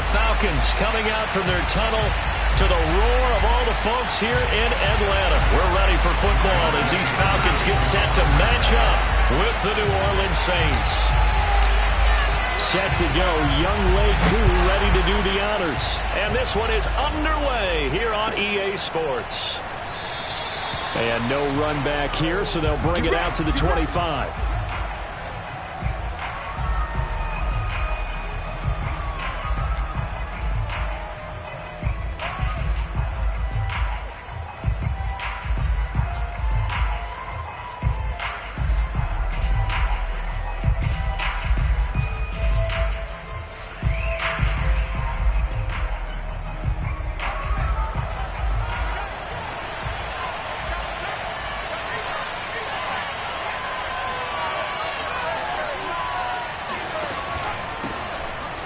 The Falcons coming out from their tunnel to the roar of all the folks here in Atlanta. We're ready for football as these Falcons get set to match up with the New Orleans Saints. Set to go, young Lei Koo ready to do the honors. And this one is underway here on EA Sports. And no run back here, so they'll bring it out to the 25.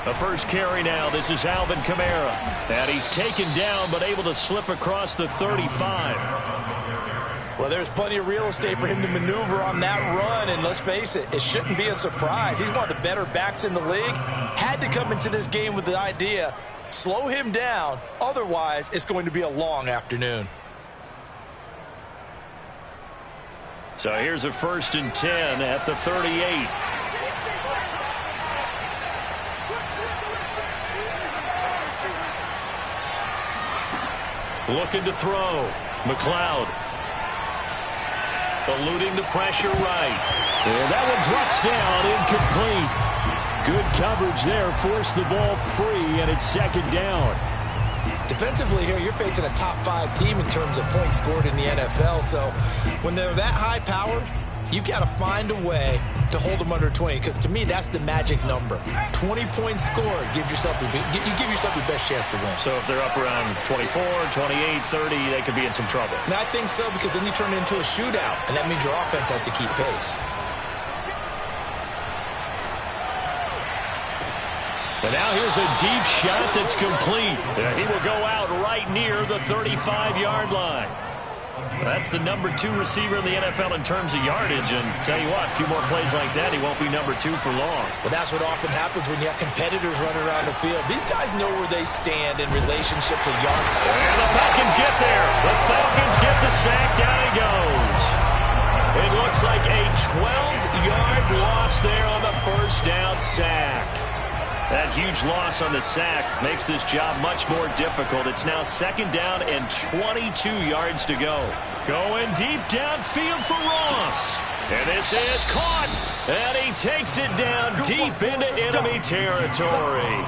The first carry now. This is Alvin Kamara. And he's taken down but able to slip across the 35. Well, there's plenty of real estate for him to maneuver on that run. And let's face it, it shouldn't be a surprise. He's one of the better backs in the league. Had to come into this game with the idea, slow him down. Otherwise, it's going to be a long afternoon. So here's a 1st and 10 at the 38. Looking to throw. McLeod. Eluding the pressure right. And that one drops down, incomplete. Good coverage there. Forced the ball free, and it's 2nd down. Defensively here, you're facing a top 5 team in terms of points scored in the NFL. So when they're that high-powered, you've got to find a way to hold them under 20, because to me, that's the magic number. 20 points scored, you give yourself your best chance to win. So if they're up around 24, 28, 30, they could be in some trouble. And I think so, because then you turn it into a shootout, and that means your offense has to keep pace. And now here's a deep shot that's complete. He will go out right near the 35-yard line. That's the number 2 receiver in the NFL in terms of yardage. And tell you what, a few more plays like that, he won't be number 2 for long. Well, that's what often happens when you have competitors running around the field. These guys know where they stand in relationship to yardage. And the Falcons get there. The Falcons get the sack. Down he goes. It looks like a 12-yard loss there on the 1st down sack. That huge loss on the sack makes this job much more difficult. It's now 2nd down and 22 yards to go. Going deep downfield for Ross. And this is caught. And he takes it down deep into enemy territory.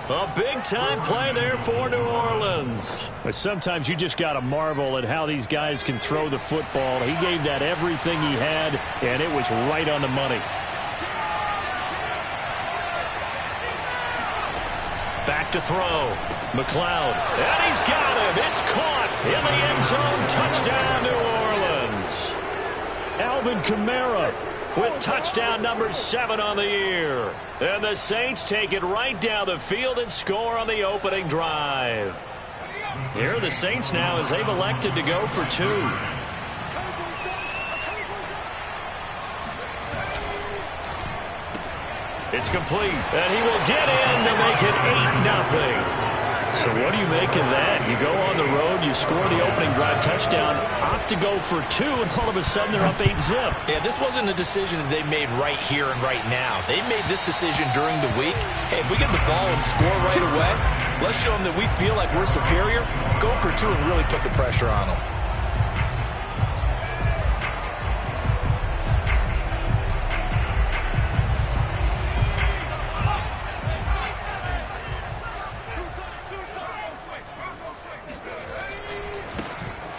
A big-time play there for New Orleans. But sometimes you just got to marvel at how these guys can throw the football. He gave that everything he had, and it was right on the money. Back to throw. McLeod. And he's got him. It's caught in the end zone. Touchdown, New Orleans. Alvin Kamara with touchdown number 7 on the year. And the Saints take it right down the field and score on the opening drive. Here are the Saints now as they've elected to go for 2. It's complete, and he will get in to make it 8-0. So what do you make of that? You go on the road, you score the opening drive touchdown, opt to go for 2, and all of a sudden they're up 8-0. Yeah, this wasn't a decision that they made right here and right now. They made this decision during the week. Hey, if we get the ball and score right away, let's show them that we feel like we're superior. Go for 2 and really put the pressure on them.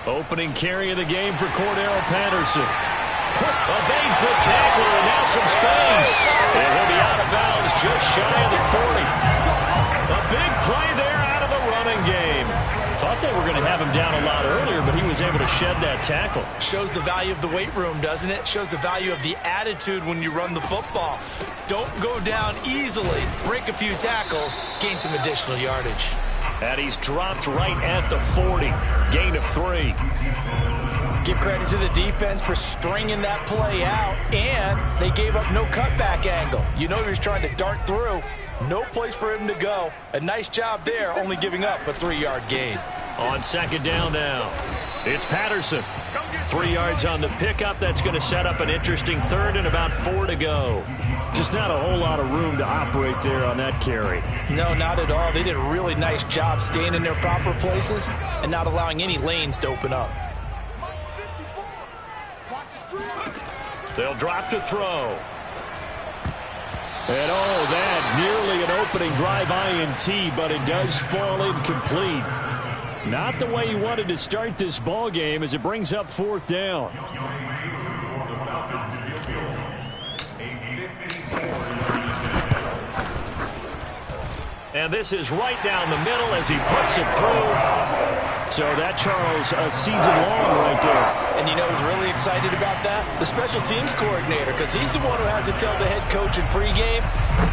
Opening carry of the game for Cordero Patterson. Evades the tackler, and now some space. And he'll be out of bounds just shy of the 40. A big play there out of the running game. Thought they were going to have him down a lot earlier, but he was able to shed that tackle. Shows the value of the weight room, doesn't it? Shows the value of the attitude when you run the football. Don't go down easily. Break a few tackles. Gain some additional yardage. And he's dropped right at the 40. Gain of 3. Give credit to the defense for stringing that play out, and they gave up no cutback angle. You know he was trying to dart through. No place for him to go. A nice job there, only giving up a 3-yard gain. On second down now, it's Patterson. 3 yards on the pickup. That's going to set up an interesting third and about 4 to go. Just not a whole lot of room to operate there on that carry. No, not at all. They did a really nice job staying in their proper places and not allowing any lanes to open up. They'll drop to throw. And oh, that nearly an opening drive INT, but it does fall incomplete. Not the way he wanted to start this ball game as it brings up 4th down. And this is right down the middle as he puts it through. So that, Charles, a season long right there. And you know who's really excited about that? The special teams coordinator, because he's the one who has to tell the head coach in pregame,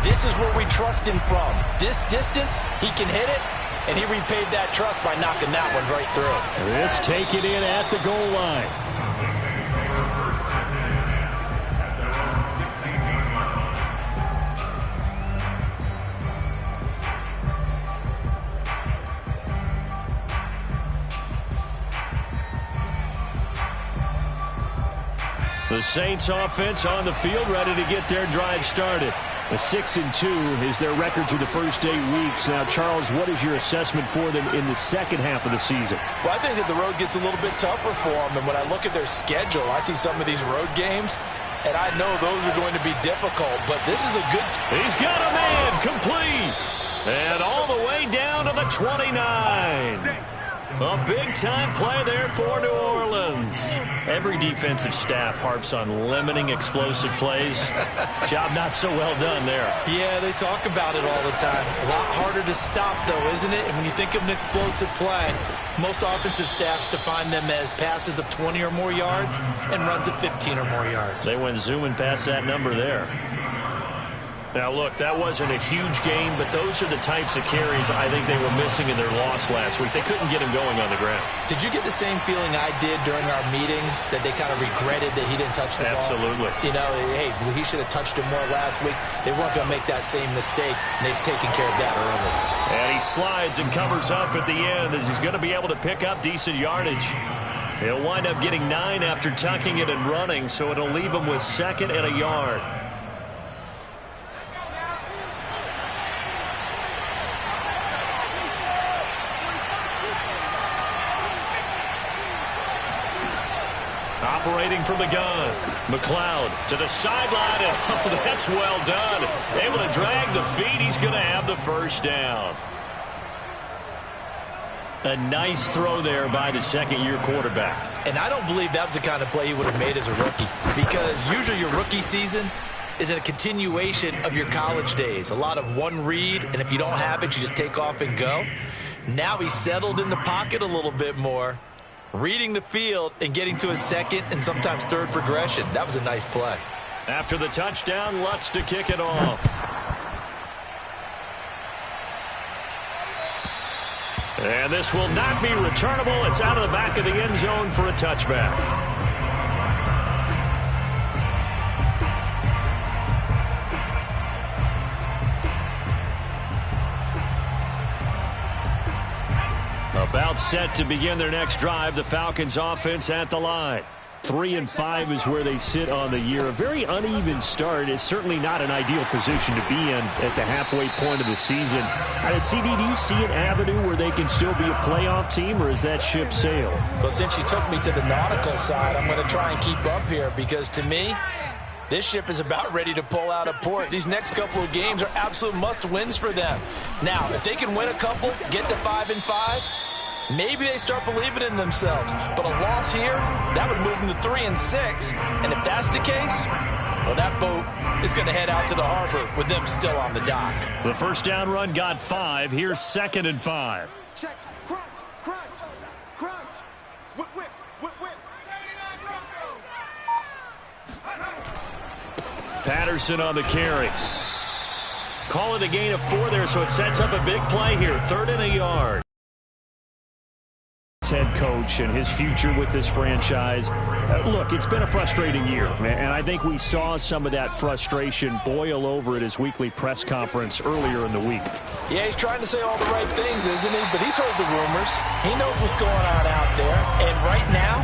this is where we trust him from. This distance, he can hit it, and he repaid that trust by knocking that one right through. This take it in at the goal line. The Saints offense on the field, ready to get their drive started. A 6-2 is their record through the first 8 weeks. Now, Charles, what is your assessment for them in the second half of the season? Well, I think that the road gets a little bit tougher for them. And when I look at their schedule, I see some of these road games, and I know those are going to be difficult. But this is a good... He's got a man complete. And all the way down to the 29. A big-time play there for New Orleans. Every defensive staff harps on limiting explosive plays. Job not so well done there. Yeah, they talk about it all the time. A lot harder to stop, though, isn't it? And when you think of an explosive play, most offensive staffs define them as passes of 20 or more yards and runs of 15 or more yards. They went zooming past that number there. Now, look, that wasn't a huge game, but those are the types of carries I think they were missing in their loss last week. They couldn't get him going on the ground. Did you get the same feeling I did during our meetings, that they kind of regretted that he didn't touch the ball? Absolutely. You know, hey, he should have touched it more last week. They weren't going to make that same mistake, and they've taken care of that early. And he slides and covers up at the end as he's going to be able to pick up decent yardage. He'll wind up getting 9 after tucking it and running, so it'll leave him with 2nd and a yard. Operating from the gun, McLeod to the sideline, and oh, that's well done. Able to drag the feet. He's going to have the first down. A nice throw there by the second-year quarterback. And I don't believe that was the kind of play he would have made as a rookie, because usually your rookie season is a continuation of your college days. A lot of one read, and if you don't have it, you just take off and go. Now he's settled in the pocket a little bit more, reading the field and getting to a second and sometimes third progression. That was a nice play. After the touchdown, Lutz to kick it off. And this will not be returnable. It's out of the back of the end zone for a touchback. About set to begin their next drive. The Falcons offense at the line. 3-5 is where they sit on the year. A very uneven start is certainly not an ideal position to be in at the halfway point of the season. CD, do you see an avenue where they can still be a playoff team, or is that ship sailed? Well, since you took me to the nautical side, I'm going to try and keep up here, because to me, this ship is about ready to pull out of port. These next couple of games are absolute must-wins for them. Now, if they can win a couple, get to 5-5, maybe they start believing in themselves. But a loss here, that would move them to 3-6. And if that's the case, well, that boat is going to head out to the harbor with them still on the dock. The first down run got 5. Here's 2nd and 5. Check. Crunch. Whip. Patterson on the carry. Call it a gain of 4 there, so it sets up a big play here. 3rd and a yard. head coach and his future with this franchise. Look, it's been a frustrating year, and I think we saw some of that frustration boil over at his weekly press conference earlier in the week. Yeah, he's trying to say all the right things, isn't he? But he's heard the rumors. He knows what's going on out there. And right now,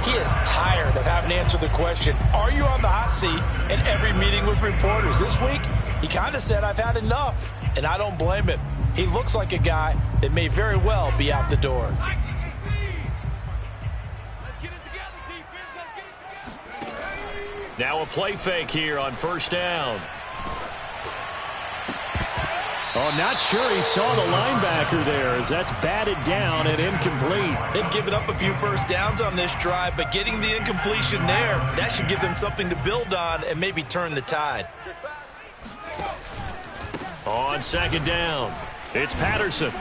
he is tired of having to answer the question, are you on the hot seat in every meeting with reporters? This week, he kind of said, I've had enough, and I don't blame him. He looks like a guy that may very well be out the door. Now a play fake here on first down. Oh, not sure he saw the linebacker there as that's batted down and incomplete. They've given up a few first downs on this drive, but getting the incompletion there, that should give them something to build on and maybe turn the tide. On second down, it's Patterson.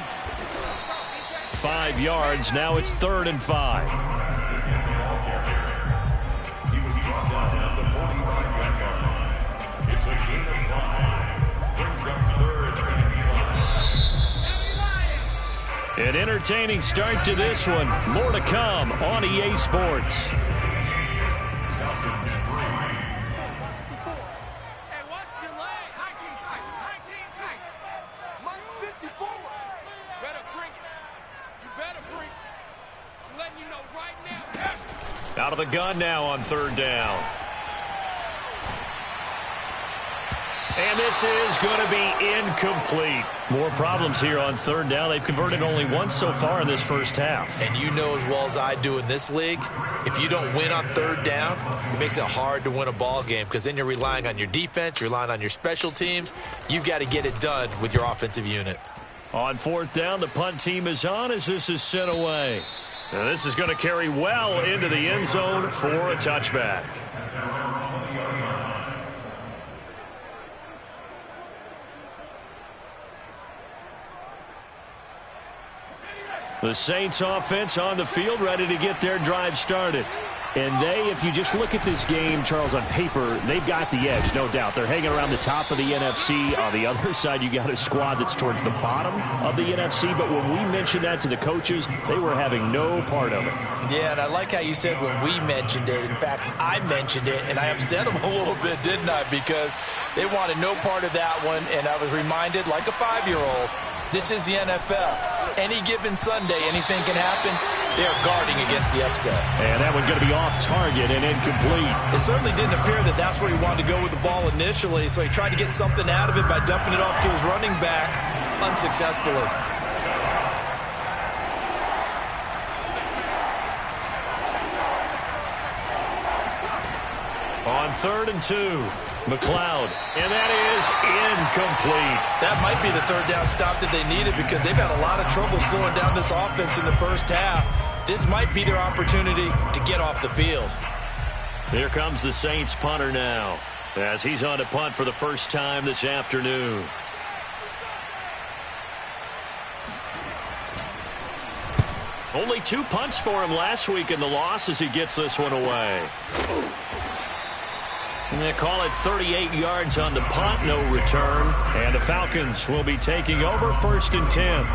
5 yards, now it's 3rd and 5. He was brought down at the 45-yard line. It's a gain of 5. Brings up 3rd and 5. An entertaining start to this one. More to come on EA Sports. Out of the gun now on 3rd down. And this is going to be incomplete. More problems here on 3rd down. They've converted only once so far in this first half. And you know as well as I do in this league, if you don't win on 3rd down, it makes it hard to win a ball game because then you're relying on your defense, you're relying on your special teams. You've got to get it done with your offensive unit. On 4th down, the punt team is on as this is sent away. Now this is going to carry well into the end zone for a touchback. The Saints offense on the field, ready to get their drive started. And they, if you just look at this game, Charles, on paper, they've got the edge, no doubt. They're hanging around the top of the NFC. On the other side, you got a squad that's towards the bottom of the NFC. But when we mentioned that to the coaches, they were having no part of it. Yeah, and I like how you said when we mentioned it. In fact, I mentioned it, and I upset them a little bit, didn't I? Because they wanted no part of that one, and I was reminded, like a 5-year-old, this is the NFL. Any given Sunday, anything can happen. They're guarding against the upset. And that one going to be off target and incomplete. It certainly didn't appear that that's where he wanted to go with the ball initially, so he tried to get something out of it by dumping it off to his running back unsuccessfully. On 3rd and 2, McLeod, and that is incomplete. That might be the 3rd down stop that they needed because they've had a lot of trouble slowing down this offense in the first half. This might be their opportunity to get off the field. Here comes the Saints punter now as he's on to punt for the first time this afternoon. Only 2 punts for him last week in the loss as he gets this one away. And they call it 38 yards on the punt, no return. And the Falcons will be taking over 1st and 10.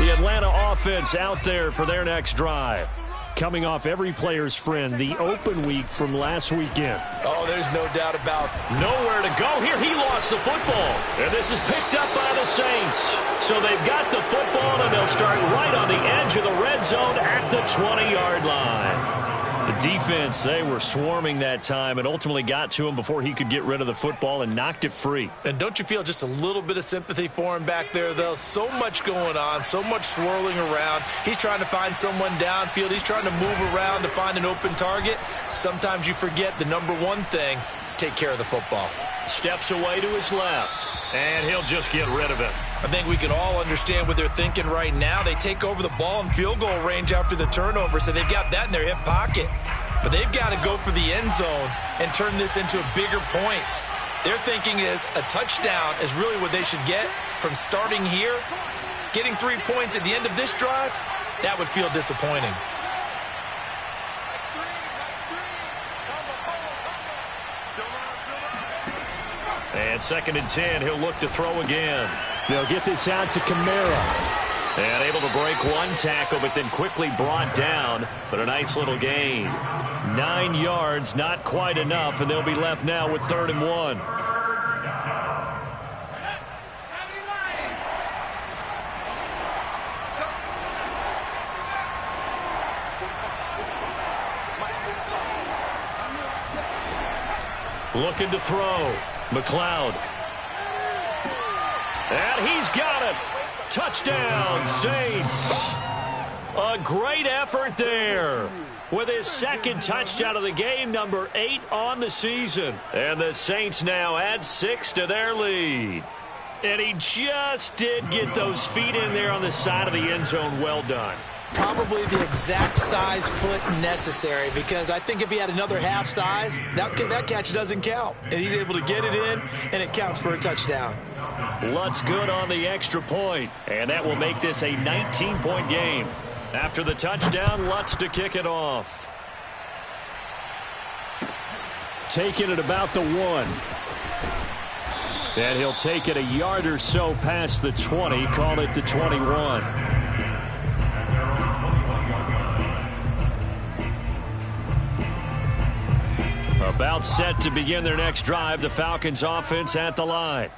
The Atlanta offense out there for their next drive. Coming off every player's friend, the open week from last weekend. Oh, there's no doubt about it. Nowhere to go here. He lost the football. And this is picked up by the Saints. So they've got the football, and they'll start right on the edge of the red zone at the 20-yard line. The defense, they were swarming that time and ultimately got to him before he could get rid of the football and knocked it free. And don't you feel just a little bit of sympathy for him back there, though? So much going on, so much swirling around. He's trying to find someone downfield. He's trying to move around to find an open target. Sometimes you forget the number one thing, take care of the football. Steps away to his left, and he'll just get rid of it. I think we can all understand what they're thinking right now. They take over the ball in field goal range after the turnover, so they've got that in their hip pocket. But they've got to go for the end zone and turn this into bigger points. Their thinking is a touchdown is really what they should get from starting here. Getting 3 points at the end of this drive, that would feel disappointing. And 2nd and 10, he'll look to throw again. They'll get this out to Kamara. And able to break one tackle, but then quickly brought down. But a nice little gain. 9 yards, not quite enough, and they'll be left now with 3rd and 1. Looking to throw. McLeod. And he's got it. Touchdown, Saints. A great effort there. With his 2nd touchdown of the game, number 8 on the season. And the Saints now add 6 to their lead. And he just did get those feet in there on the side of the end zone. Well done. Probably the exact size foot necessary, because I think if he had another half size, that catch doesn't count. And he's able to get it in, and it counts for a touchdown. Lutz good on the extra point, and that will make this a 19-point game. After the touchdown, Lutz to kick it off. Taking it about the 1. And he'll take it a yard or so past the 20, call it the 21. About set to begin their next drive, the Falcons offense at the line.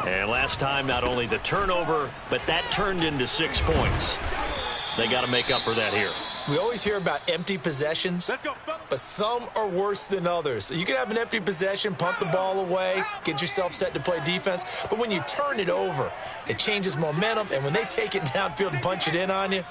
And last time, not only the turnover, but that turned into 6 points. They got to make up for that here. We always hear about empty possessions, but some are worse than others. You can have an empty possession, punt the ball away, get yourself set to play defense, but when you turn it over, it changes momentum, and when they take it downfield and punch it in on you,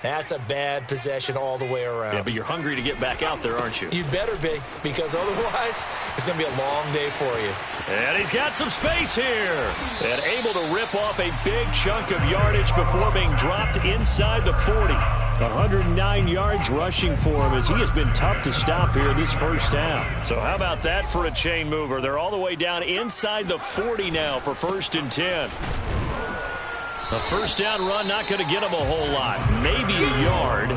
that's a bad possession all the way around. Yeah, but you're hungry to get back out there, aren't you? You better be, because otherwise it's going to be a long day for you. And he's got some space here. And able to rip off a big chunk of yardage before being dropped inside the 40. 109 yards rushing for him, as he has been tough to stop here this first half. So how about that for a chain mover? They're all the way down inside the 40 now for 1st and 10. A first down run, not going to get him a whole lot. Maybe a yard.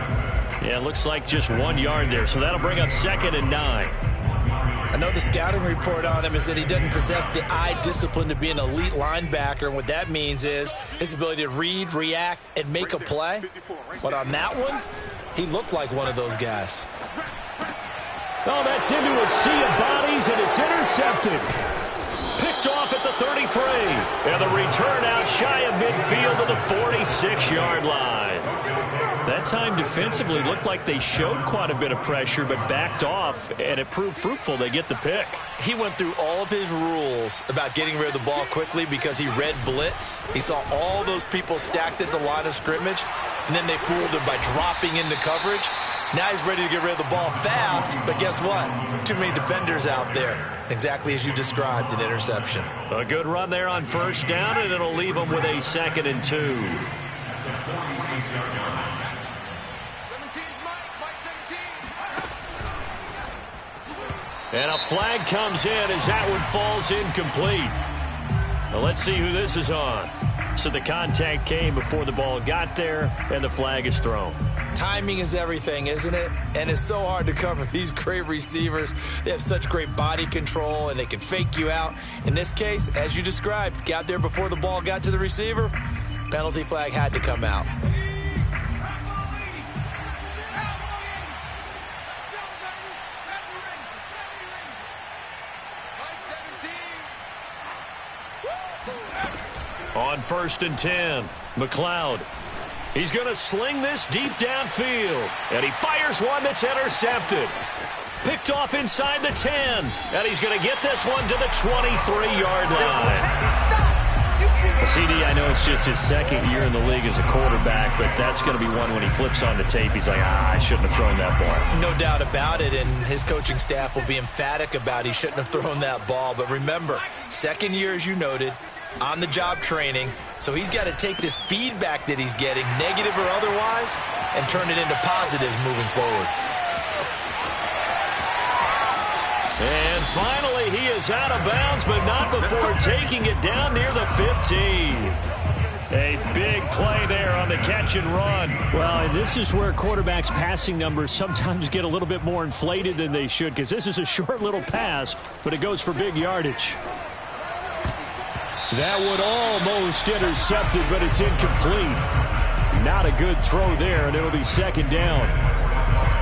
Yeah, it looks like just 1 yard there. So that'll bring up 2nd and 9. I know the scouting report on him is that he doesn't possess the eye discipline to be an elite linebacker. And what that means is his ability to read, react, and make a play. But on that one, he looked like one of those guys. Oh, that's into a sea of bodies, and it's intercepted. Picked off at the 33. And the return out shy of midfield to the 46-yard line. That time defensively looked like they showed quite a bit of pressure, but backed off, and it proved fruitful. They get the pick. He went through all of his rules about getting rid of the ball quickly because he read blitz. He saw all those people stacked at the line of scrimmage, and then they fooled him by dropping into coverage. Now he's ready to get rid of the ball fast, but guess what? Too many defenders out there. Exactly as you described, an interception. A good run there on first down, and it'll leave them with a 2nd and 2. And a flag comes in as that one falls incomplete. Well, let's see who this is on. So the contact came before the ball got there, and the flag is thrown. Timing is everything, isn't it? And it's so hard to cover these great receivers. They have such great body control, and they can fake you out. In this case, as you described, got there before the ball got to the receiver. Penalty flag had to come out. On 1st and 10, McLeod. He's going to sling this deep downfield. And he fires one that's intercepted. Picked off inside the 10. And he's going to get this one to the 23-yard line. CD, I know it's just his 2nd year in the league as a quarterback, but that's going to be one when he flips on the tape. He's like, I shouldn't have thrown that ball. No doubt about it, and his coaching staff will be emphatic about he shouldn't have thrown that ball. But remember, 2nd year, as you noted, on-the-job training, so he's got to take this feedback that he's getting, negative or otherwise, and turn it into positives moving forward. And finally, he is out of bounds, but not before taking it down near the 15. A big play there on the catch and run. Well, and this is where quarterbacks' passing numbers sometimes get a little bit more inflated than they should, because this is a short little pass, but it goes for big yardage. That would almost intercept it, but it's incomplete. Not a good throw there, and it'll be second down.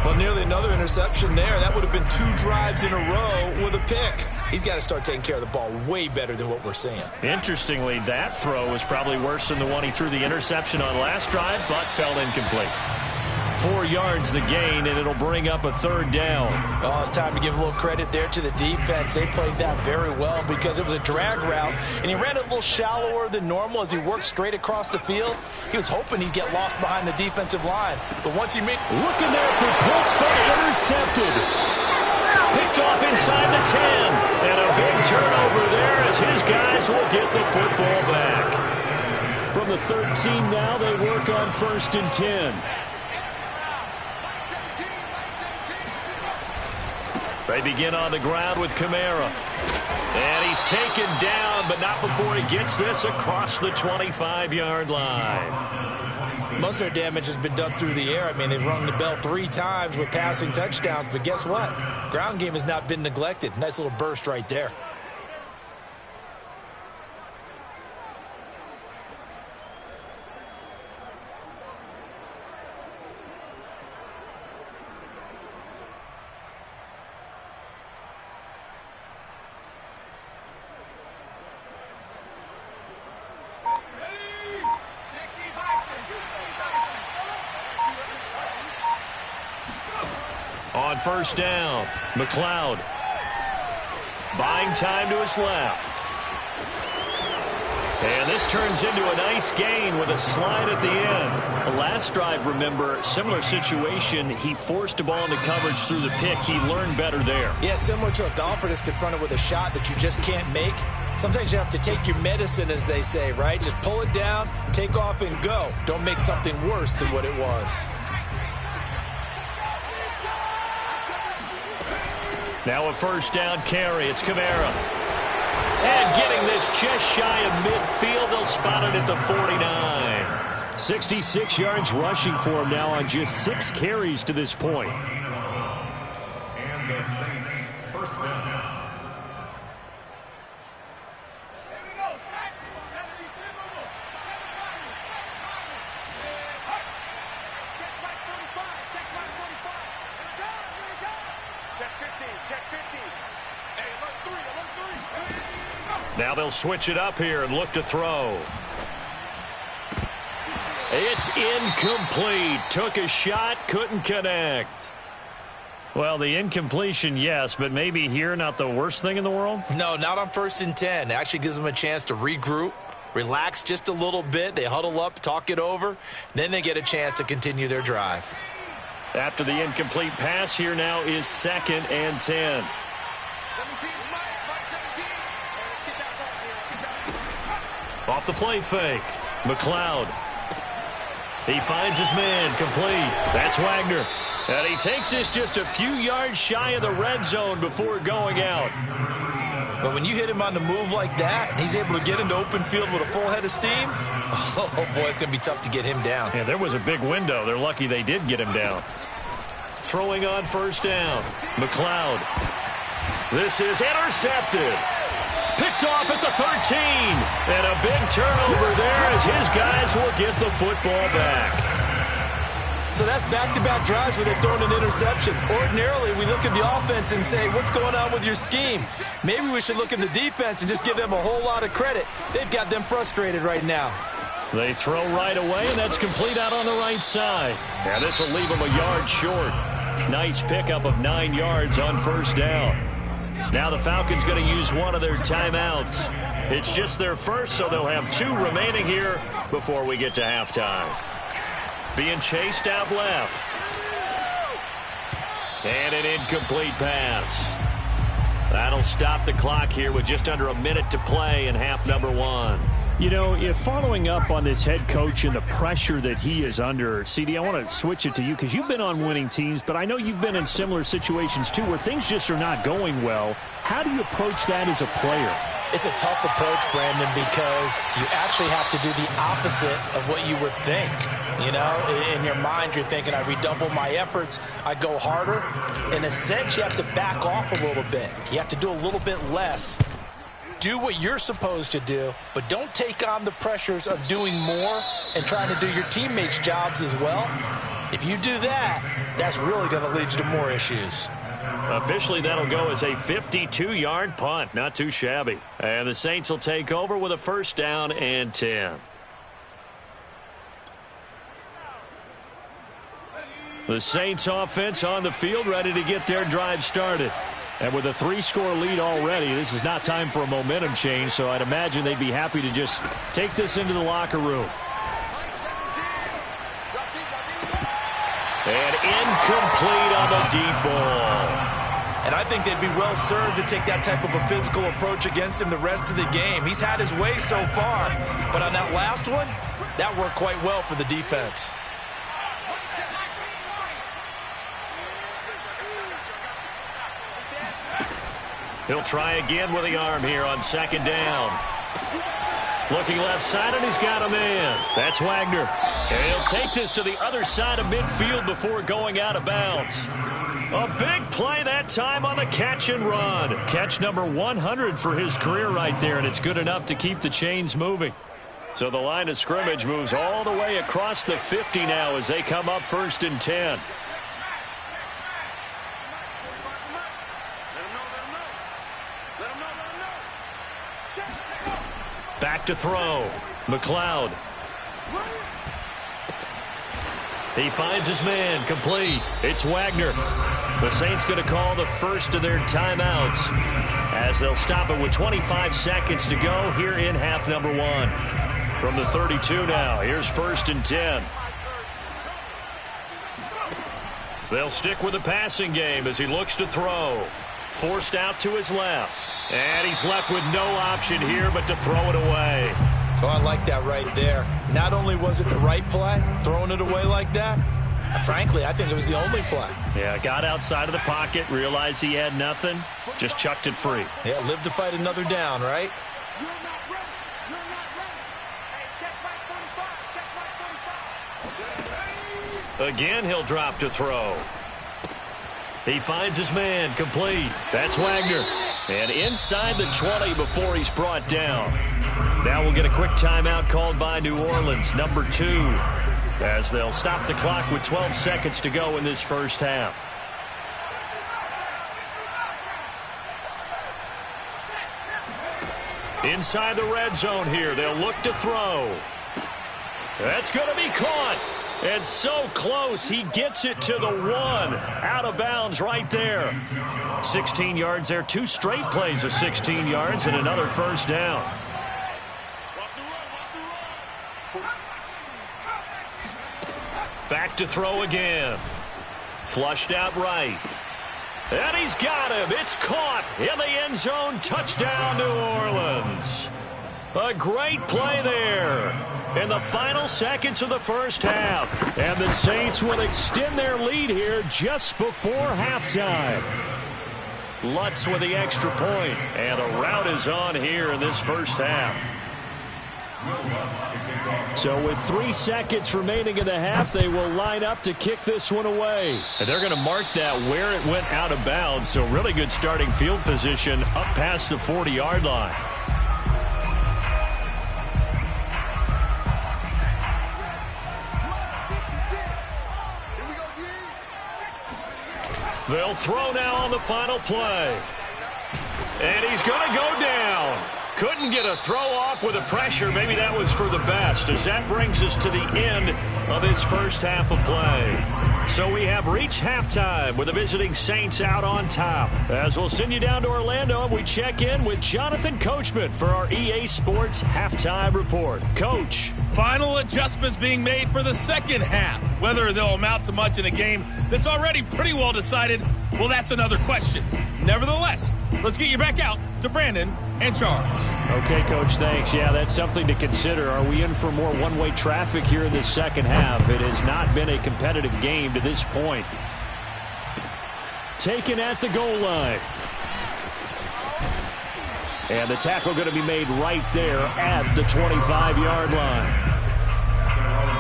Well, nearly another interception there. That would have been 2 drives in a row with a pick. He's got to start taking care of the ball way better than what we're seeing. Interestingly, that throw was probably worse than the one he threw the interception on last drive, but fell incomplete. 4 yards the gain, and it'll bring up a third down. Oh, it's time to give a little credit there to the defense. They played that very well because it was a drag route, and he ran it a little shallower than normal as he worked straight across the field. He was hoping he'd get lost behind the defensive line, but once he made... Looking there for Pitts, but intercepted. Picked off inside the 10, and a big turnover there as his guys will get the football back. From the 13 now, they work on 1st and 10. They begin on the ground with Kamara. And he's taken down, but not before he gets this across the 25-yard line. Most of their damage has been done through the air. I mean, they've rung the bell 3 times with passing touchdowns, but guess what? Ground game has not been neglected. Nice little burst right there. On 1st down, McLeod buying time to his left. And this turns into a nice gain with a slide at the end. The last drive, remember, similar situation. He forced a ball into coverage through the pick. He learned better there. Yeah, similar to a golfer that's confronted with a shot that you just can't make. Sometimes you have to take your medicine, as they say, right? Just pull it down, take off, and go. Don't make something worse than what it was. Now a 1st down carry. It's Kamara. And getting this just shy of midfield. They'll spot it at the 49. 66 yards rushing for him now on just 6 carries to this point. And the Saints, 1st down. Now they'll switch it up here and look to throw. It's incomplete. Took a shot, couldn't connect. Well, the incompletion, yes, but maybe here not the worst thing in the world? No, not on 1st and 10. It actually gives them a chance to regroup, relax just a little bit. They huddle up, talk it over. Then they get a chance to continue their drive. After the incomplete pass, here now is 2nd and 10. Off the play fake. McLeod. He finds his man. Complete. That's Wagner. And he takes this just a few yards shy of the red zone before going out. But when you hit him on the move like that, and he's able to get into open field with a full head of steam, oh, boy, it's going to be tough to get him down. Yeah, there was a big window. They're lucky they did get him down. Throwing on 1st down. McLeod. This is intercepted. Picked off at the 13. And a big turnover there as his guys will get the football back. So that's back-to-back drives where they've thrown an interception. Ordinarily, we look at the offense and say, what's going on with your scheme? Maybe we should look at the defense and just give them a whole lot of credit. They've got them frustrated right now. They throw right away, and that's complete out on the right side. And this will leave them a yard short. Nice pickup of 9 yards on 1st down. Now the Falcons going to use one of their timeouts. It's just their first, so they'll have 2 remaining here before we get to halftime. Being chased out left. And an incomplete pass. That'll stop the clock here with just under a minute to play in half number 1. You know, if following up on this head coach and the pressure that he is under, CD, I want to switch it to you because you've been on winning teams, but I know you've been in similar situations too where things just are not going well. How do you approach that as a player? It's a tough approach, Brandon, because you actually have to do the opposite of what you would think. You know, in your mind, you're thinking, I redouble my efforts, I go harder. In a sense, you have to back off a little bit. You have to do a little bit less. Do what you're supposed to do, but don't take on the pressures of doing more and trying to do your teammates' jobs as well. If you do that, that's really going to lead you to more issues. Officially, that'll go as a 52-yard punt. Not too shabby. And the Saints will take over with a 1st down and 10. The Saints offense on the field, ready to get their drive started. And with a 3-score lead already, this is not time for a momentum change, so I'd imagine they'd be happy to just take this into the locker room. And incomplete on the deep ball. And I think they'd be well served to take that type of a physical approach against him the rest of the game. He's had his way so far, but on that last one, that worked quite well for the defense. He'll try again with the arm here on 2nd down. Looking left side, and he's got a man. That's Wagner. And he'll take this to the other side of midfield before going out of bounds. A big play that time on the catch and run. Catch number 100 for his career right there, and it's good enough to keep the chains moving. So the line of scrimmage moves all the way across the 50 now as they come up 1st and 10. Back to throw. McLeod. He finds his man. Complete. It's Wagner. The Saints going to call the first of their timeouts as they'll stop it with 25 seconds to go here in half number 1. From the 32 now. Here's 1st and 10. They'll stick with the passing game as he looks to throw. Forced out to his left. And he's left with no option here but to throw it away. Oh, I like that right there. Not only was it the right play, throwing it away like that, frankly, I think it was the only play. Yeah, got outside of the pocket, realized he had nothing, just chucked it free. Yeah, live to fight another down, right? Again, he'll drop to throw. He finds his man. Complete. That's Wagner. And inside the 20 before he's brought down. Now we'll get a quick timeout called by New Orleans, number 2, as they'll stop the clock with 12 seconds to go in this first half. Inside the red zone here. They'll look to throw. That's going to be caught. And so close, he gets it to the 1. Out of bounds right there. 16 yards there. 2 straight plays of 16 yards and another 1st down. Back to throw again. Flushed out right. And he's got him. It's caught in the end zone. Touchdown, New Orleans. A great play there in the final seconds of the first half. And the Saints will extend their lead here just before halftime. Lutz with the extra point, and a rout is on here in this first half. So with 3 seconds remaining in the half, they will line up to kick this one away. And they're going to mark that where it went out of bounds. So really good starting field position up past the 40-yard line. They'll throw now on the final play. And he's going to go down. Couldn't get a throw off with the pressure. Maybe that was for the best, as that brings us to the end of his first half of play. So we have reached halftime with the visiting Saints out on top. As we'll send you down to Orlando, and we check in with Jonathan Coachman for our EA Sports Halftime Report. Coach. Final adjustments being made for the second half. Whether they'll amount to much in a game that's already pretty well decided, Well, that's another question. Nevertheless, let's get you back out to Brandon and Charles. Okay, Coach, thanks. Yeah, that's something to consider. Are we in for more one-way traffic here in the second half? It has not been a competitive game to this point. Taken at the goal line. And the tackle going to be made right there at the 25-yard line.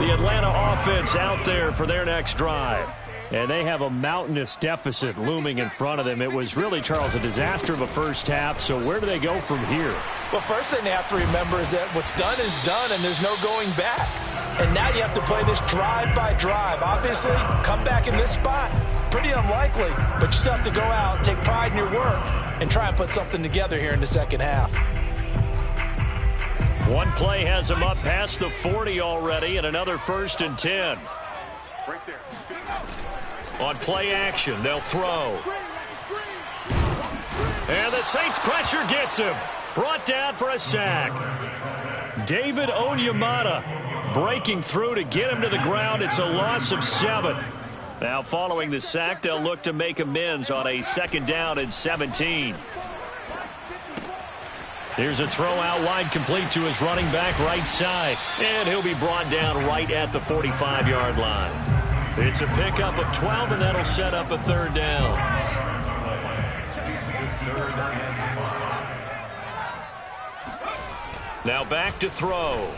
The Atlanta offense out there for their next drive. And they have a mountainous deficit looming in front of them. It was really, Charles, a disaster of a first half. So where do they go from here? Well, first thing they have to remember is that what's done is done, and there's no going back. And now you have to play this drive by drive. Obviously, come back in this spot, pretty unlikely. But you still have to go out, take pride in your work, and try and put something together here in the second half. One play has them up past the 40 already, and another 1st and 10. Right there. On play action, they'll throw. And the Saints pressure gets him. Brought down for a sack. David Onyemata breaking through to get him to the ground. It's a loss of 7. Now following the sack, they'll look to make amends on a 2nd down and 17. Here's a throw out wide, complete to his running back right side. And he'll be brought down right at the 45-yard line. It's a pickup of 12, and that'll set up a 3rd down. Now back to throw.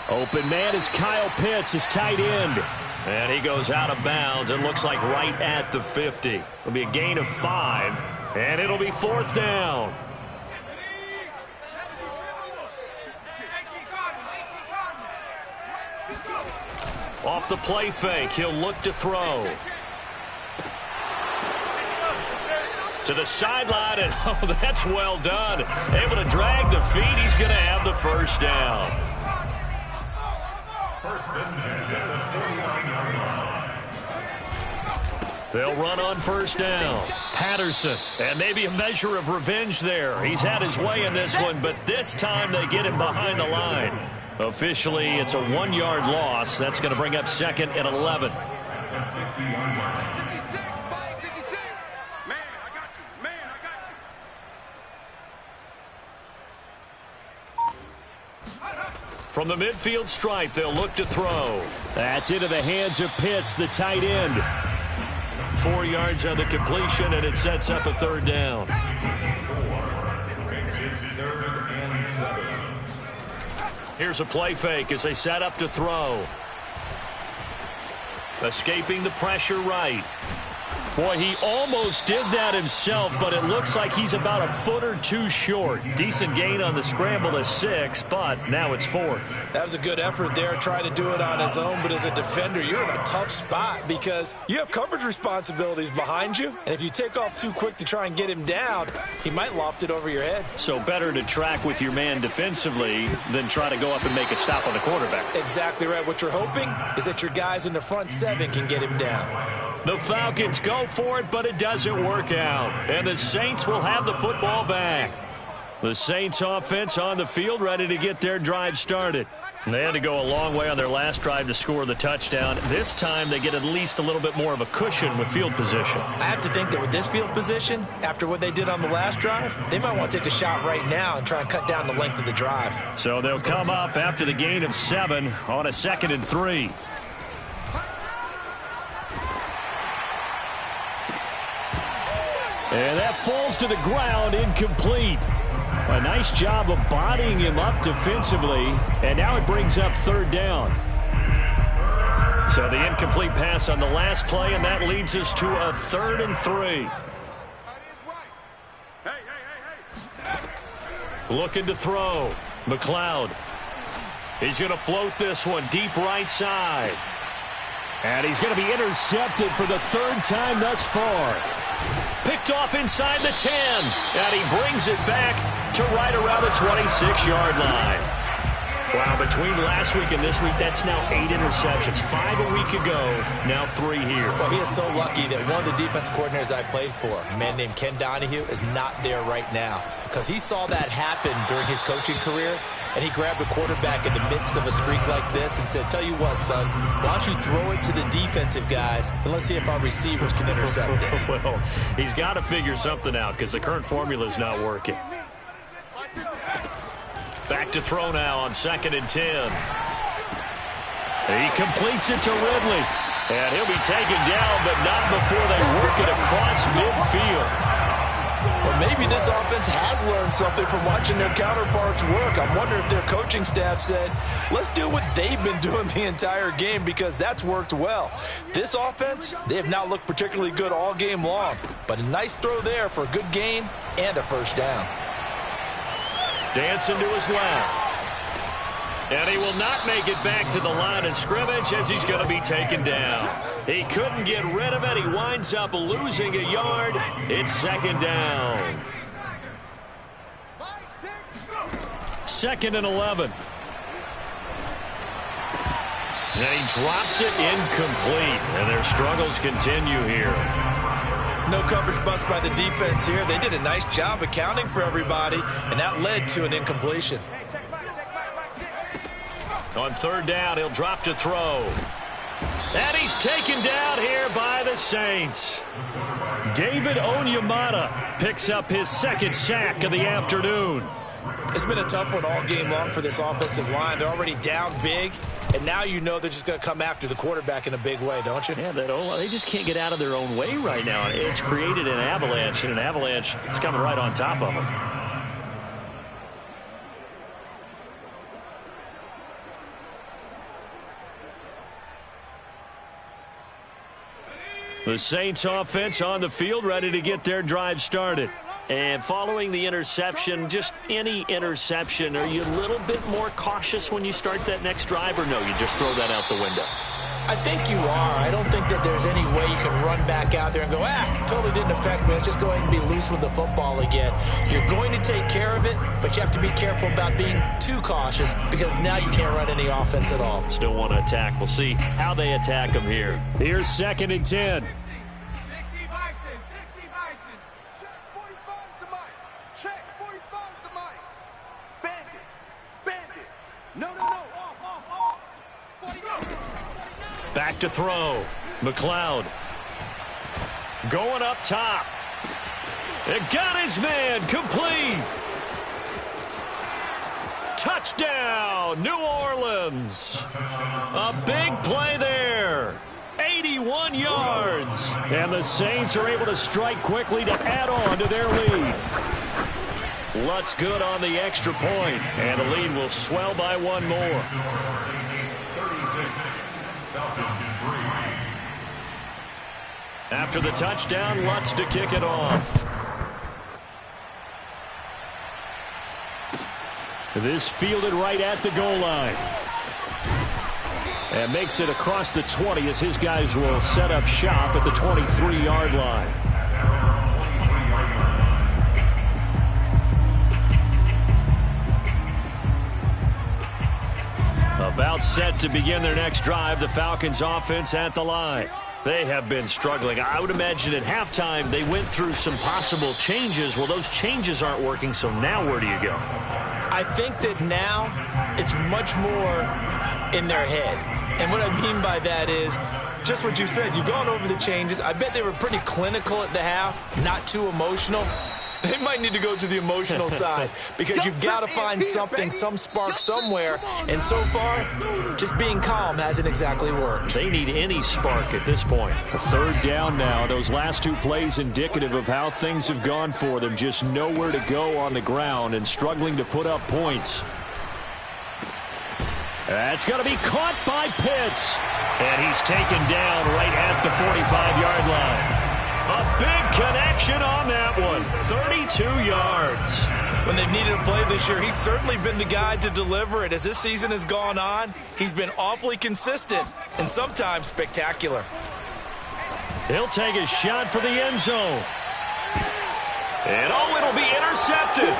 Open man is Kyle Pitts, his tight end. And he goes out of bounds and looks like right at the 50. It'll be a gain of 5, and it'll be 4th down. Off the play fake, he'll look to throw. To the sideline, and oh, that's well done. Able to drag the feet, he's going to have the 1st down. 1st and 10 at the 49-yard line. They'll run on 1st down. Patterson, and maybe a measure of revenge there. He's had his way in this one, but this time they get him behind the line. Officially, it's a 1-yard loss. That's going to bring up 2nd and 11. 56, Mike, 56. Man, I got you. Man, I got you. From the midfield stripe, they'll look to throw. That's into the hands of Pitts, the tight end. 4 yards on the completion, and it sets up a 3rd down. Makes it 3rd and 7. Here's a play fake as they set up to throw. Escaping the pressure right. Boy, he almost did that himself, but it looks like he's about a foot or 2 short. Decent gain on the scramble to 6, but now it's 4th. That was a good effort there, trying to do it on his own, but as a defender, you're in a tough spot because you have coverage responsibilities behind you, and if you take off too quick to try and get him down, he might loft it over your head. So better to track with your man defensively than try to go up and make a stop on the quarterback. Exactly right. What you're hoping is that your guys in the front 7 can get him down. The Falcons go for it, but it doesn't work out. And the Saints will have the football back. The Saints offense on the field, ready to get their drive started. They had to go a long way on their last drive to score the touchdown. This time they get at least a little bit more of a cushion with field position. I have to think that with this field position, after what they did on the last drive, they might want to take a shot right now and try and cut down the length of the drive. So they'll come up after the gain of 7 on a 2nd and 3. And that falls to the ground, incomplete. A nice job of bodying him up defensively, and now it brings up 3rd down. So the incomplete pass on the last play, and that leads us to a 3rd and 3. Looking to throw. McLeod. He's going to float this one deep right side. And he's going to be intercepted for the 3rd time thus far. Picked off inside the 10. And he brings it back to right around the 26-yard line. Wow, between last week and this week, that's now 8 interceptions. 5 a week ago, now 3 here. Well, he is so lucky that one of the defense coordinators I played for, a man named Ken Donahue, is not there right now. Because he saw that happen during his coaching career, and he grabbed the quarterback in the midst of a streak like this and said, tell you what, son, why don't you throw it to the defensive guys, and let's see if our receivers can intercept it. Well, he's got to figure something out because the current formula is not working. Back to throw now on 2nd and 10. He completes it to Ridley. And he'll be taken down, but not before they work it across midfield. Well, maybe this offense has learned something from watching their counterparts work. I wonder if their coaching staff said, let's do what they've been doing the entire game, because that's worked well. This offense, they have not looked particularly good all game long, but a nice throw there for a good gain and a first down. Dancing to his left. And he will not make it back to the line of scrimmage as he's going to be taken down. He couldn't get rid of it. He winds up losing a yard. It's 2nd down. 2nd and 11. And he drops it incomplete. And their struggles continue here. No coverage bust by the defense here. They did a nice job accounting for everybody, and that led to an incompletion. On 3rd down, he'll drop to throw. And he's taken down here by the Saints. David Onyemata picks up his 2nd sack of the afternoon. It's been a tough one all game long for this offensive line. They're already down big, and now you know they're just going to come after the quarterback in a big way, don't you? Yeah, they just can't get out of their own way right now. It's created an avalanche, and an avalanche is coming right on top of them. The Saints offense on the field, ready to get their drive started. And following the interception, just any interception, are you a little bit more cautious when you start that next drive, or no, you just throw that out the window? I think you are. I don't think that there's any way you can run back out there and go, totally didn't affect me. Let's just go ahead and be loose with the football again. You're going to take care of it, but you have to be careful about being too cautious, because now you can't run any offense at all. Still want to attack. We'll see how they attack them here. Here's 2nd and 10. 60 Bison. Check 45 the mic. Check 45 the mic. Bandit. No. Off. 40 go. Back to throw. McLeod. Going up top. It got his man. Complete. Touchdown, New Orleans. A big play there. 81 yards. And the Saints are able to strike quickly to add on to their lead. Lutz good on the extra point, and the lead will swell by one more. 36, Falcons 3. After the touchdown, Lutz to kick it off. This fielded right at the goal line. And makes it across the 20 as his guys will set up shop at the 23-yard line. About set to begin their next drive, the Falcons offense at the line. They have been struggling. I would imagine at halftime they went through some possible changes. Well, those changes aren't working, so now where do you go? I think that now it's much more in their head. And what I mean by that is just what you said. You've gone over the changes. I bet they were pretty clinical at the half, not too emotional. They might need to go to the emotional side, because you've got to find something, some spark somewhere. And so far, just being calm hasn't exactly worked. They need any spark at this point. A 3rd down now. Those last 2 plays indicative of how things have gone for them. Just nowhere to go on the ground and struggling to put up points. That's going to be caught by Pitts. And he's taken down right at the 45-yard line. A big connection on that one. 32 yards. When they've needed a play this year, he's certainly been the guy to deliver it. As this season has gone on, he's been awfully consistent and sometimes spectacular. He'll take a shot for the end zone. And it'll be intercepted.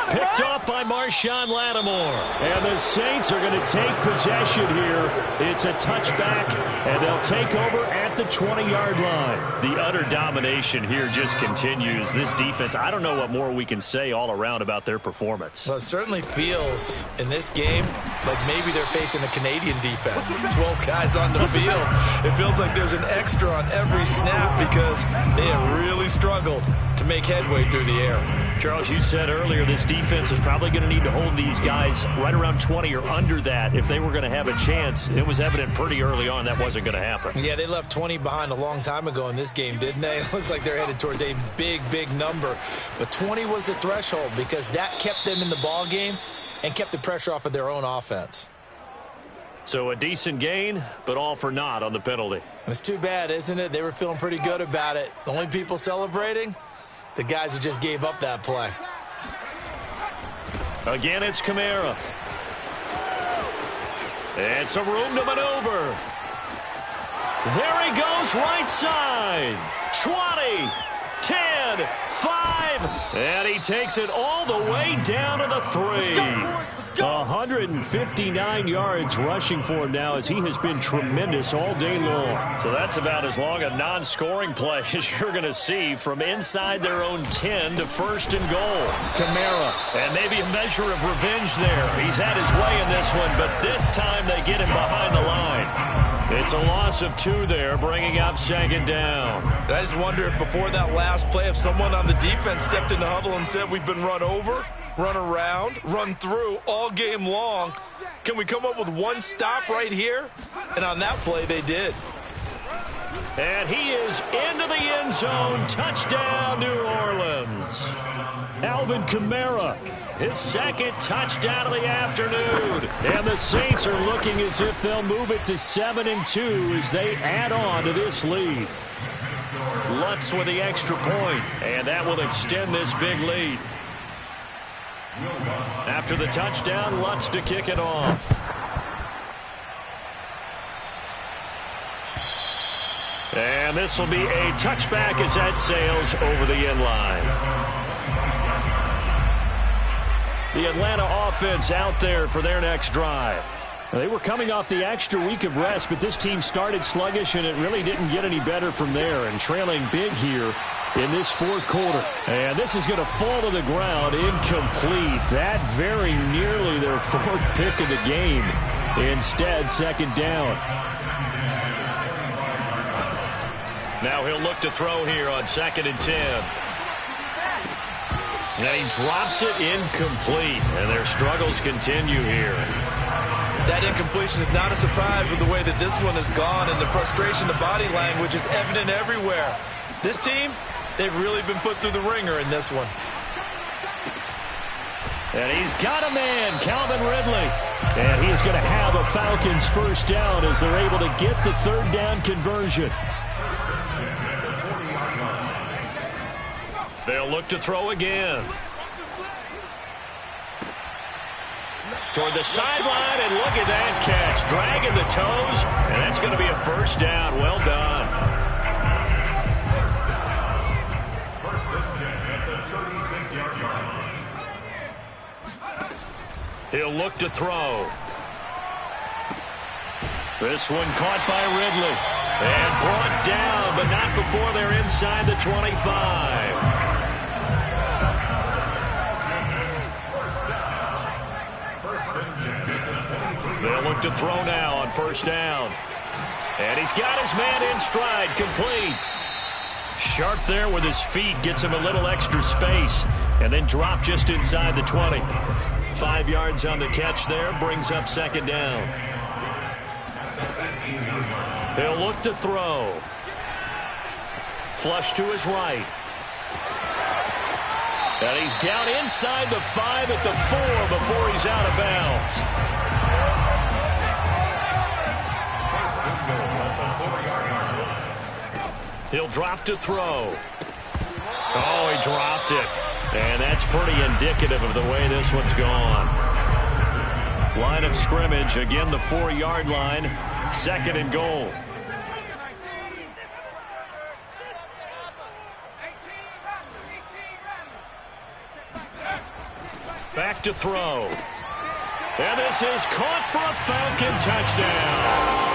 Picked off by Marshawn Lattimore. And the Saints are going to take possession here. It's a touchback, and they'll take over at at the 20-yard line. The utter domination here just continues. This defense, I don't know what more we can say all around about their performance. Well, it certainly feels in this game like maybe they're facing a Canadian defense. 12 guys on the field. It feels like there's an extra on every snap because they have really struggled to make headway through the air. Charles, you said earlier this defense is probably going to need to hold these guys right around 20 or under that if they were going to have a chance. It was evident pretty early on that wasn't going to happen. Yeah, they left 20 behind a long time ago in this game, didn't they? It looks like they're headed towards a big, big number. But 20 was the threshold because that kept them in the ball game and kept the pressure off of their own offense. So a decent gain, but all for naught on the penalty. It's too bad, isn't it? They were feeling pretty good about it. The only people celebrating, the guys who just gave up that play. Again, it's Kamara. And some room to maneuver. There he goes, right side. 20, 10, 5. And he takes it all the way down to the 3. 159 yards rushing for him now as he has been tremendous all day long. So that's about as long a non-scoring play as you're going to see from inside their own 10 to 1st and goal. Kamara, and maybe a measure of revenge there. He's had his way in this one, but this time they get him behind the line. It's a loss of 2 there, bringing up 2nd down. I just wonder if before that last play, if someone on the defense stepped in the huddle and said, we've been run over, run around, run through all game long. Can we come up with one stop right here? And on that play, they did. And he is into the end zone. Touchdown, New Orleans. Alvin Kamara, his 2nd touchdown of the afternoon. And the Saints are looking as if they'll move it to 7-2 as they add on to this lead. Lutz with the extra point, and that will extend this big lead. After the touchdown, Lutz to kick it off. And this will be a touchback as that sails over the end line. The Atlanta offense out there for their next drive. They were coming off the extra week of rest, but this team started sluggish, and it really didn't get any better from there, and trailing big here in this 4th quarter. And this is going to fall to the ground incomplete. That very nearly their 4th pick of the game. Instead, 2nd down. Now he'll look to throw here on 2nd and 10. And he drops it incomplete, and their struggles continue here. That incompletion is not a surprise with the way that this one has gone, and the frustration, the body language is evident everywhere. This team, they've really been put through the ringer in this one. And he's got a man, Calvin Ridley. And he is going to have a Falcons 1st down as they're able to get the 3rd down conversion. They'll look to throw again. Toward the sideline, and look at that catch. Dragging the toes, and that's going to be a 1st down. Well done. 1st and 10 at the 36-yard line. He'll look to throw. This one caught by Ridley. And brought down, but not before they're inside the 25. They'll look to throw now on 1st down. And he's got his man in stride, complete. Sharp there with his feet, gets him a little extra space, and then drop just inside the 20. 5 yards on the catch there, brings up 2nd down. He'll look to throw. Flush to his right. And he's down inside the 5 at the 4 before he's out of bounds. He'll drop to throw. Oh, he dropped it. And that's pretty indicative of the way this one's gone. Line of scrimmage, again the 4-yard line. 2nd and goal. Back to throw. And this is caught for a Falcon touchdown.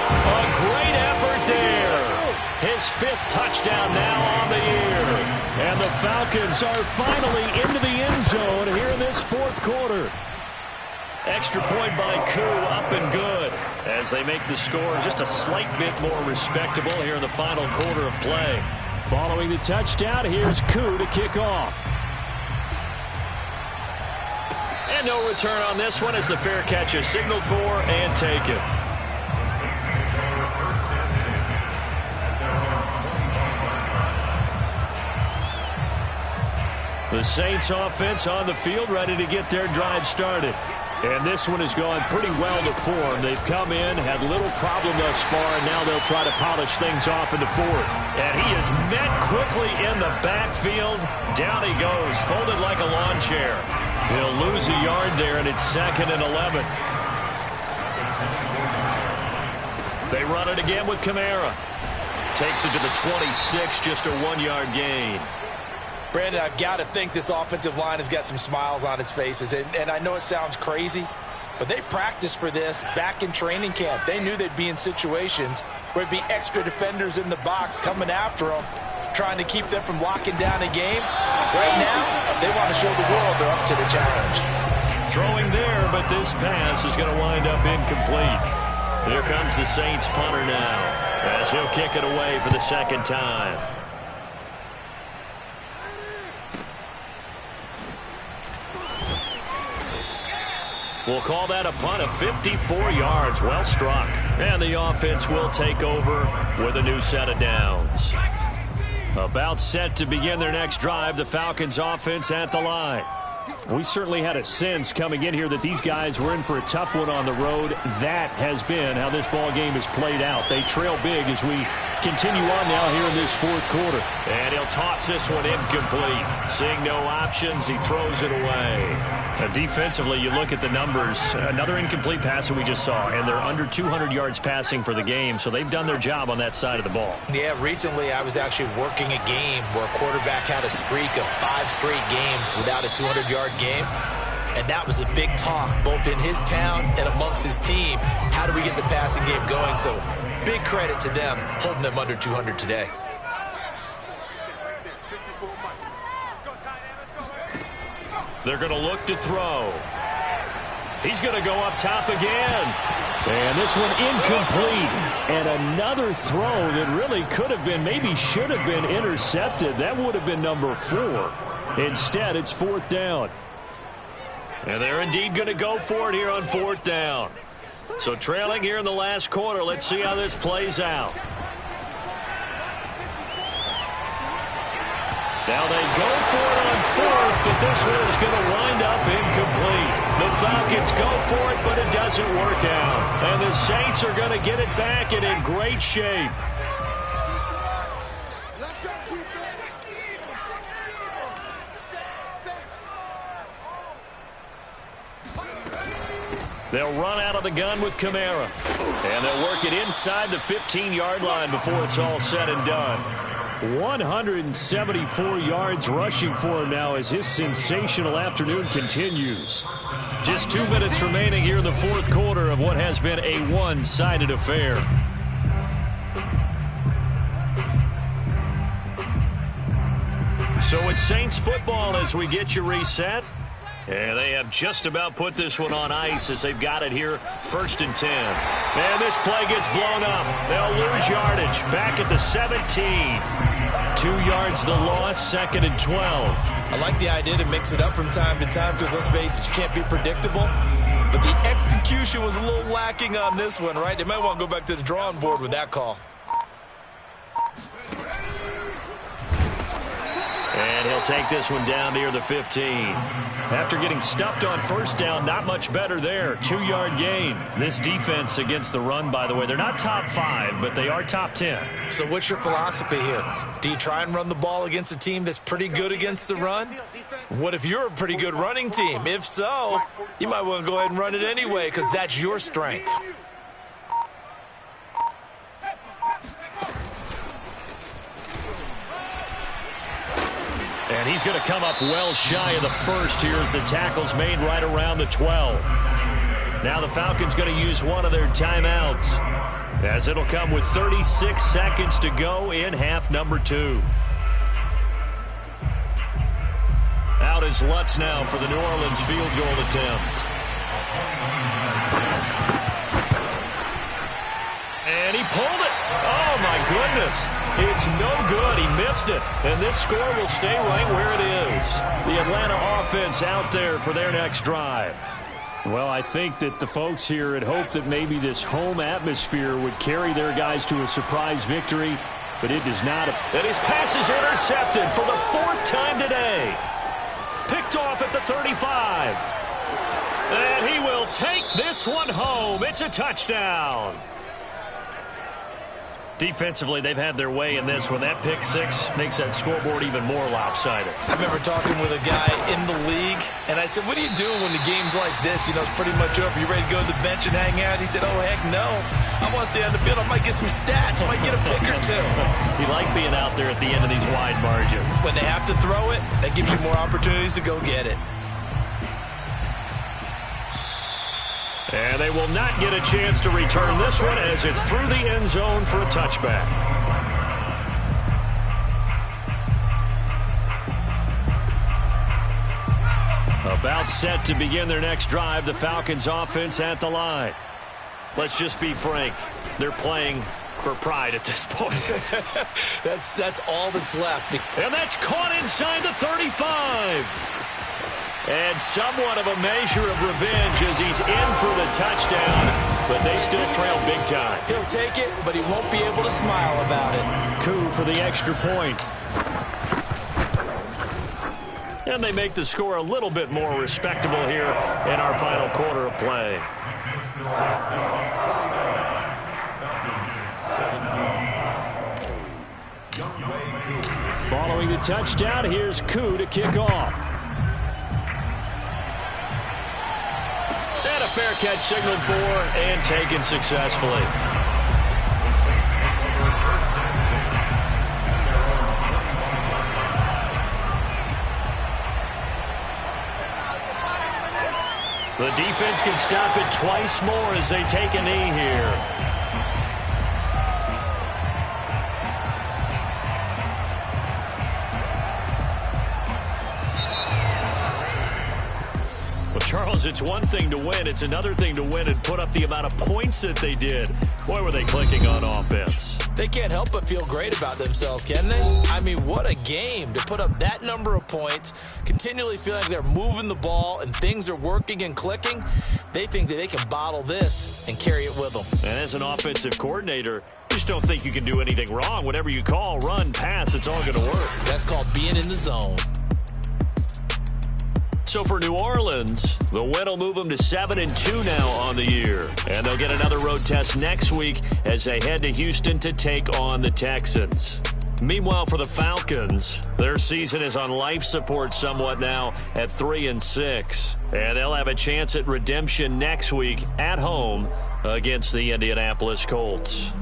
A great effort there. His 5th touchdown now on the year. And the Falcons are finally into the end zone here in this 4th quarter. Extra point by Koo, up and good, as they make the score just a slight bit more respectable here in the final quarter of play. Following the touchdown, here's Koo to kick off. And no return on this one as the fair catch is signaled for and taken. The Saints offense on the field, ready to get their drive started. And this one has gone pretty well to form. They've come in, had little problem thus far, and now they'll try to polish things off in the 4th. And he is met quickly in the backfield. Down he goes, folded like a lawn chair. He'll lose a yard there, and it's 2nd and 11. They run it again with Kamara. Takes it to the 26, just a 1-yard gain. Brandon, I've got to think this offensive line has got some smiles on its faces. And I know it sounds crazy, but they practiced for this back in training camp. They knew they'd be in situations where there'd be extra defenders in the box coming after them, trying to keep them from locking down a game. Right now, they want to show the world they're up to the challenge. Throwing there, but this pass is going to wind up incomplete. Here comes the Saints punter now, as he'll kick it away for the 2nd time. We'll call that a punt of 54 yards. Well struck. And the offense will take over with a new set of downs. About set to begin their next drive, the Falcons offense at the line. We certainly had a sense coming in here that these guys were in for a tough one on the road. That has been how this ball game has played out. They trail big as we continue on now here in this 4th quarter. And he'll toss this one incomplete. Seeing no options, he throws it away. Defensively, you look at the numbers. Another incomplete pass that we just saw, and they're under 200 yards passing for the game, so they've done their job on that side of the ball. Yeah, recently I was actually working a game where a quarterback had a streak of 5 straight games without a 200-yard game. And that was a big talk, both in his town and amongst his team. How do we get the passing game going? So big credit to them, holding them under 200 today. They're going to look to throw. He's going to go up top again. And this one incomplete. And another throw that really could have been, maybe should have been intercepted. That would have been number 4. Instead, it's 4th down. And they're indeed going to go for it here on 4th down. So trailing here in the last quarter, let's see how this plays out. Now they go for it on 4th, but this one is going to wind up incomplete. The Falcons go for it, but it doesn't work out. And the Saints are going to get it back and in great shape. They'll run out of the gun with Kamara. And they'll work it inside the 15-yard line before it's all said and done. 174 yards rushing for him now as his sensational afternoon continues. Just 2 minutes remaining here in the 4th quarter of what has been a one-sided affair. So it's Saints football as we get you reset. And they have just about put this one on ice as they've got it here, 1st and 10. And this play gets blown up. They'll lose yardage. Back at the 17. 2 yards the loss, 2nd and 12. I like the idea to mix it up from time to time because, let's face it, you can't be predictable. But the execution was a little lacking on this one, right? They might want to go back to the drawing board with that call. And he'll take this one down near the 15. After getting stuffed on 1st down, not much better there. 2-yard gain. This defense against the run, by the way, they're not top 5, but they are top 10. So what's your philosophy here? Do you try and run the ball against a team that's pretty good against the run? What if you're a pretty good running team? If so, you might want to go ahead and run it anyway because that's your strength. And he's going to come up well shy of the 1st here as the tackle's made right around the 12. Now the Falcons going to use one of their timeouts. as it'll come with 36 seconds to go in half number 2. Out is Lutz now for the New Orleans field goal attempt. And he pulled it. Oh, my goodness. It's no good. He missed it. And this score will stay right where it is. The Atlanta offense out there for their next drive. Well, I think that the folks here had hoped that maybe this home atmosphere would carry their guys to a surprise victory, but it does not. And his pass is intercepted for the 4th time today. Picked off at the 35. And he will take this one home. It's a touchdown. Defensively, they've had their way in this one. That pick 6 makes that scoreboard even more lopsided. I remember talking with a guy in the league, and I said, what do you do when the game's like this? You know, it's pretty much over. You ready to go to the bench and hang out? He said, oh, heck no. I want to stay on the field. I might get some stats. I might get a pick or two. You like being out there at the end of these wide margins. When they have to throw it, that gives you more opportunities to go get it. And they will not get a chance to return this one as it's through the end zone for a touchback. About set to begin their next drive, the Falcons offense at the line. Let's just be frank, they're playing for pride at this point. That's all that's left. And that's caught inside the 35. And somewhat of a measure of revenge as he's in for the touchdown, but they still trail big time. He'll take it, but he won't be able to smile about it. Coup for the extra point. And they make the score a little bit more respectable here in our final quarter of play. Following the touchdown, here's Coup to kick off. And a fair catch signaled for and taken successfully. The defense can stop it twice more as they take a knee here. Charles, it's one thing to win. It's another thing to win and put up the amount of points that they did. Boy, were they clicking on offense. They can't help but feel great about themselves, can they? I mean, what a game to put up that number of points, continually feeling like they're moving the ball and things are working and clicking. They think that they can bottle this and carry it with them. And as an offensive coordinator, you just don't think you can do anything wrong. Whatever you call, run, pass, it's all going to work. That's called being in the zone. So for New Orleans, the win will move them to 7-2 now on the year. And they'll get another road test next week as they head to Houston to take on the Texans. Meanwhile, for the Falcons, their season is on life support somewhat now at 3-6. And they'll have a chance at redemption next week at home against the Indianapolis Colts.